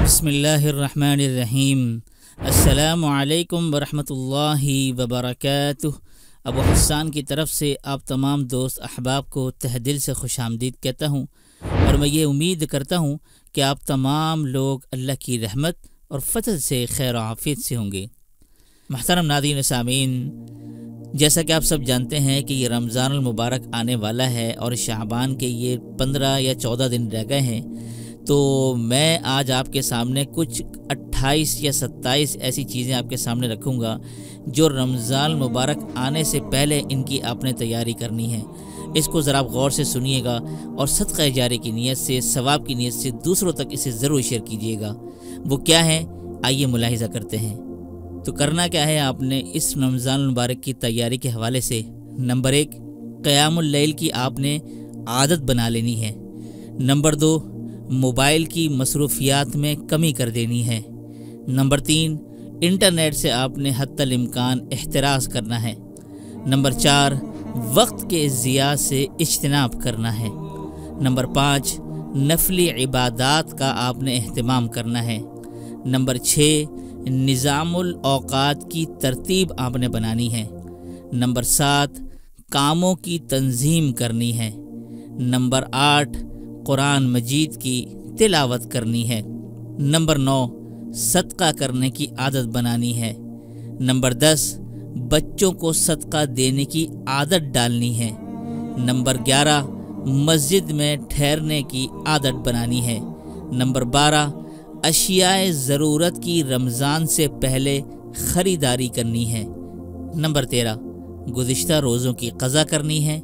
بسم اللہ الرحمن الرحیم۔ السلام علیکم ورحمۃ اللہ وبرکاتہ۔ ابو حسان کی طرف سے آپ تمام دوست احباب کو تہ دل سے خوش آمدید کہتا ہوں، اور میں یہ امید کرتا ہوں کہ آپ تمام لوگ اللہ کی رحمت اور فضل سے خیر و عافیت سے ہوں گے۔ محترم ناظرین و سامعین، جیسا کہ آپ سب جانتے ہیں کہ یہ رمضان المبارک آنے والا ہے اور شعبان کے یہ 15 یا 14 دن رہ گئے ہیں، تو میں آج آپ کے سامنے کچھ 28 یا 27 ایسی چیزیں آپ کے سامنے رکھوں گا جو رمضان المبارک آنے سے پہلے ان کی آپ نے تیاری کرنی ہے۔ اس کو ذرا غور سے سنیے گا اور صدقہ جاری کی نیت سے، ثواب کی نیت سے دوسروں تک اسے ضرور شیئر کیجیے گا۔ وہ کیا ہے، آئیے ملاحظہ کرتے ہیں۔ تو کرنا کیا ہے آپ نے اس رمضان المبارک کی تیاری کے حوالے سے؟ نمبر 1، قیام اللیل کی آپ نے عادت بنا لینی ہے۔ نمبر 2، موبائل کی مصروفیات میں کمی کر دینی ہے۔ نمبر 3، انٹرنیٹ سے آپ نے حتی الامکان احتراز کرنا ہے۔ نمبر 4، وقت کے ضیاع سے اجتناب کرنا ہے۔ نمبر 5، نفلی عبادات کا آپ نے اہتمام کرنا ہے۔ نمبر 6، نظام الاوقات کی ترتیب آپ نے بنانی ہے۔ نمبر 7، کاموں کی تنظیم کرنی ہے۔ نمبر 8، قرآن مجید کی تلاوت کرنی ہے۔ نمبر 9، صدقہ کرنے کی عادت بنانی ہے۔ نمبر 10، بچوں کو صدقہ دینے کی عادت ڈالنی ہے۔ نمبر 11، مسجد میں ٹھہرنے کی عادت بنانی ہے۔ نمبر 12، اشیاء ضرورت کی رمضان سے پہلے خریداری کرنی ہے۔ نمبر 13، گزشتہ روزوں کی قضا کرنی ہے۔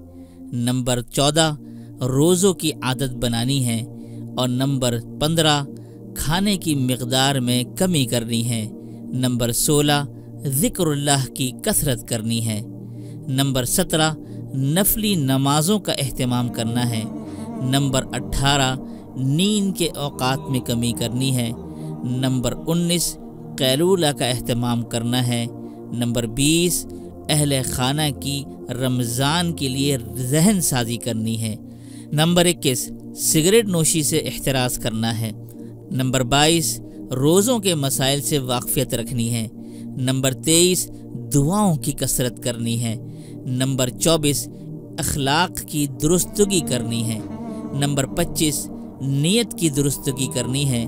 نمبر 14، روزوں کی عادت بنانی ہے۔ اور نمبر 15، کھانے کی مقدار میں کمی کرنی ہے۔ نمبر 16، ذکر اللہ کی کثرت کرنی ہے۔ نمبر 17، نفلی نمازوں کا اہتمام کرنا ہے۔ نمبر 18، نیند کے اوقات میں کمی کرنی ہے۔ نمبر 19، قیلولہ کا اہتمام کرنا ہے۔ نمبر 20، اہل خانہ کی رمضان کے لیے ذہن سازی کرنی ہے۔ نمبر 21، سگریٹ نوشی سے احتراز کرنا ہے۔ نمبر 22، روزوں کے مسائل سے واقفیت رکھنی ہے۔ نمبر 23، دعاؤں کی کثرت کرنی ہے۔ نمبر 24، اخلاق کی درستگی کرنی ہے۔ نمبر 25، نیت کی درستگی کرنی ہے۔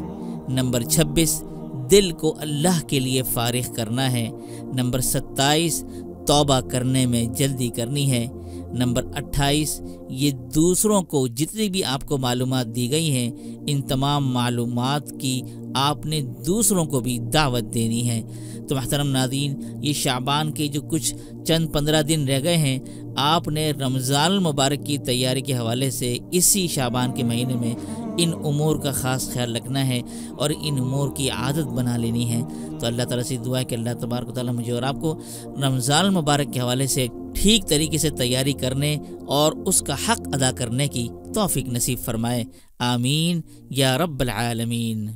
نمبر 26، دل کو اللہ کے لیے فارغ کرنا ہے۔ نمبر 27، توبہ کرنے میں جلدی کرنی ہے۔ نمبر 28، یہ دوسروں کو جتنی بھی آپ کو معلومات دی گئی ہیں، ان تمام معلومات کی آپ نے دوسروں کو بھی دعوت دینی ہے۔ تو محترم ناظرین، یہ شعبان کے جو کچھ چند 15 دن رہ گئے ہیں، آپ نے رمضان المبارک کی تیاری کے حوالے سے اسی شعبان کے مہینے میں ان امور کا خاص خیال رکھنا ہے اور ان امور کی عادت بنا لینی ہے۔ تو اللہ تعالیٰ سے دعا ہے کہ اللہ تبارک و تعالیٰ مجھے اور آپ کو رمضان المبارک کے حوالے سے ٹھیک طریقے سے تیاری کرنے اور اس کا حق ادا کرنے کی توفیق نصیب فرمائے۔ آمین یا رب العالمین۔